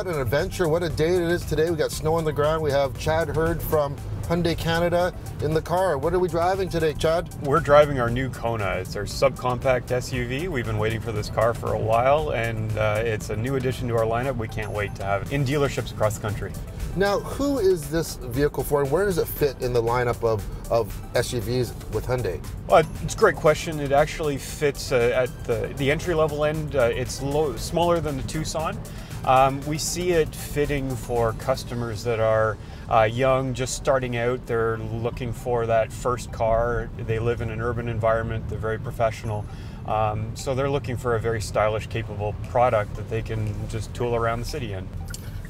What an adventure, what a day it is today. We got snow on the ground. We have Chad Hurd from Hyundai Canada in the car. What are we driving today, Chad? We're driving our new Kona. It's our subcompact SUV. We've been waiting for this car for a while, and it's a new addition to our lineup. We can't wait to have it in dealerships across the country. Now, who is this vehicle for, and where does it fit in the lineup of SUVs with Hyundai? Well, it's a great question. It actually fits at the entry-level end. It's smaller than the Tucson. We see it fitting for customers that are young, just starting out. They're looking for that first car. They live in an urban environment. They're very professional. So they're looking for a very stylish, capable product that they can just tool around the city in.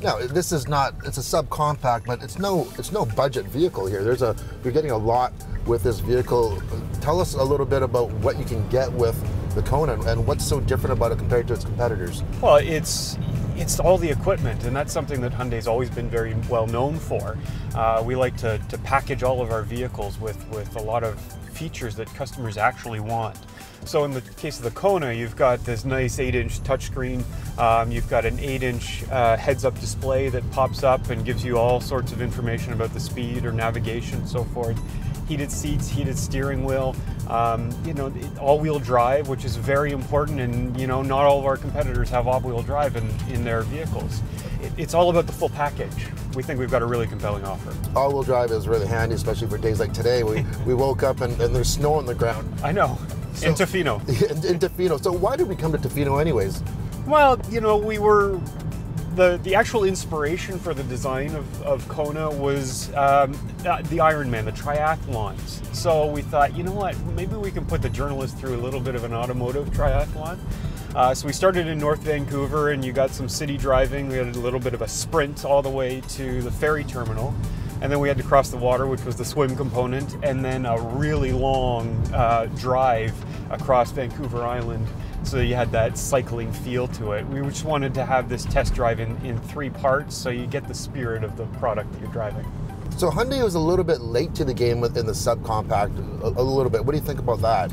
Now, this is not, it's a subcompact, but it's no budget vehicle here. You're getting a lot with this vehicle. Tell us a little bit about what you can get with the Kona and what's so different about it compared to its competitors. Well, it's all the equipment, and that's something that Hyundai's always been very well known for. We like to package all of our vehicles with a lot of features that customers actually want. So in the case of the Kona, you've got this nice 8-inch touchscreen. You've got an 8-inch heads-up display that pops up and gives you all sorts of information about the speed or navigation and so forth. Heated seats, heated steering wheel, all-wheel drive, which is very important, and not all of our competitors have all-wheel drive in their vehicles. It's all about the full package. We think we've got a really compelling offer. All-wheel drive is really handy, especially for days like today. We woke up and there's snow on the ground. I know. So, in Tofino. In Tofino. So why did we come to Tofino anyways? Well, we were... The actual inspiration for the design of Kona was the Ironman, the triathlons. So we thought, you know what, maybe we can put the journalist through a little bit of an automotive triathlon. So we started in North Vancouver, and you got some city driving. We had a little bit of a sprint all the way to the ferry terminal. And then we had to cross the water, which was the swim component, and then a really long drive across Vancouver Island. So you had that cycling feel to it. We just wanted to have this test drive in 3 parts, so you get the spirit of the product that you're driving. So Hyundai was a little bit late to the game within the subcompact, a little bit. What do you think about that?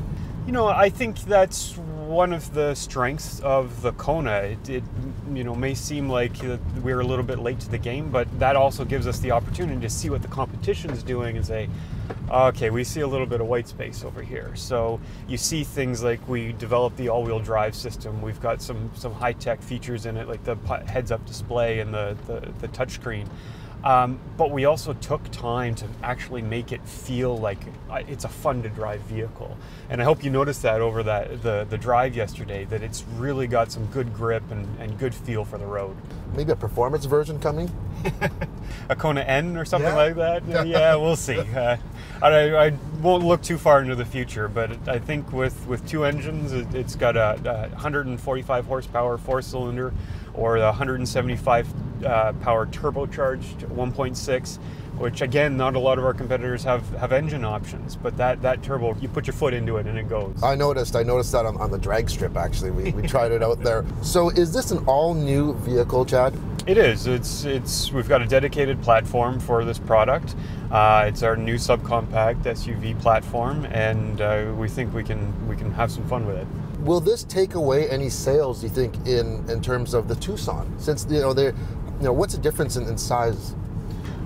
I think that's one of the strengths of the Kona. It may seem like we're a little bit late to the game, but that also gives us the opportunity to see what the competition's doing and say, okay, we see a little bit of white space over here. So you see things like we developed the all-wheel drive system. We've got some high-tech features in it, like the heads-up display and the touchscreen. But we also took time to actually make it feel like it's a fun-to-drive vehicle. And I hope you noticed that over the drive yesterday, that it's really got some good grip and good feel for the road. Maybe a performance version coming? A Kona N or something like that? Yeah, we'll see. I won't look too far into the future, but I think with 2 engines, it's got a 145 horsepower 4-cylinder or a 175 power turbocharged 1.6, which again, not a lot of our competitors have engine options, but that turbo, you put your foot into it and it goes. I noticed that on the drag strip, actually. We tried it out there. So is this an all-new vehicle, Chad? It is. We've got a dedicated platform for this product. It's our new subcompact SUV platform, and we think we can have some fun with it. Will this take away any sales, do you think, in terms of the Tucson? Since what's the difference in size?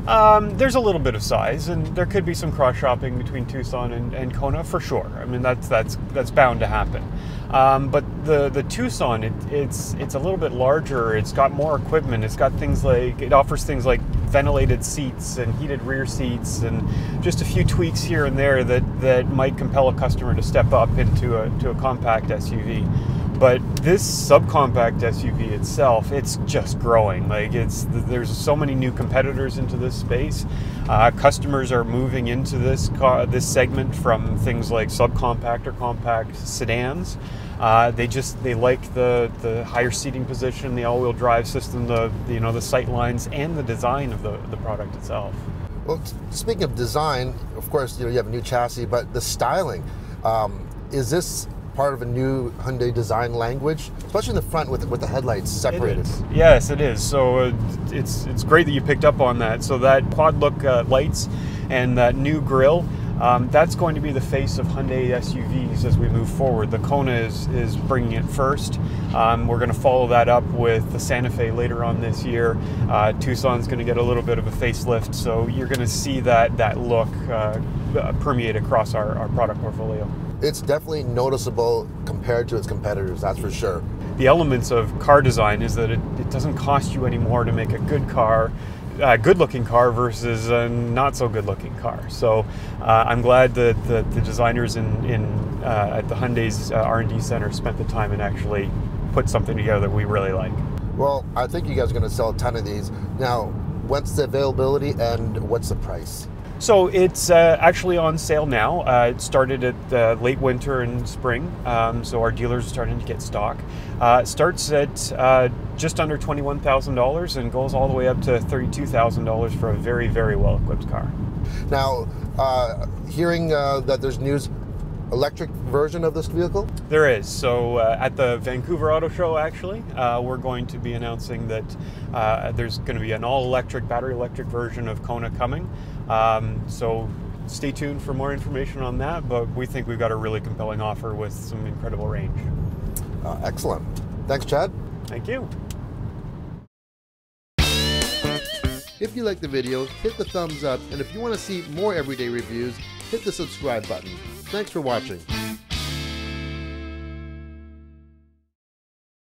There's a little bit of size, and there could be some cross-shopping between Tucson and Kona for sure. I mean, that's bound to happen. But the Tucson, it's a little bit larger. It's got more equipment. It offers things like ventilated seats and heated rear seats, and just a few tweaks here and there that might compel a customer to step up into a compact SUV. But this subcompact SUV itself, it's just growing. There's so many new competitors into this space. Customers are moving into this segment from things like subcompact or compact sedans. They like the higher seating position, the all-wheel drive system, the sight lines, and the design of the product itself. Well, speaking of design, of course, you have a new chassis, but the styling, is this part of a new Hyundai design language, especially in the front with the headlights separated? Yes, it is. So it's great that you picked up on that. So that quad look lights and that new grille, That's going to be the face of Hyundai SUVs as we move forward. The Kona is bringing it first. We're going to follow that up with the Santa Fe later on this year. Tucson's going to get a little bit of a facelift, so you're going to see that look permeate across our product portfolio. It's definitely noticeable compared to its competitors, that's for sure. The elements of car design is that it doesn't cost you any more to make a good car, a good-looking car versus a not-so-good-looking car. So I'm glad that the designers at the Hyundai's R&D Center spent the time and actually put something together that we really like. Well, I think you guys are going to sell a ton of these. Now, what's the availability and what's the price? So it's actually on sale now. It started at late winter and spring, so our dealers are starting to get stock. It starts at just under $21,000 and goes all the way up to $32,000 for a very, very well-equipped car. Now, hearing that there's news, electric version of this vehicle? There is. So at the Vancouver Auto Show, actually, we're going to be announcing that there's going to be an all-electric, battery electric version of Kona coming. So stay tuned for more information on that, but we think we've got a really compelling offer with some incredible range. Excellent. Thanks, Chad. Thank you. If you like the video, hit the thumbs up, and if you want to see more everyday reviews, hit the subscribe button. Thanks for watching.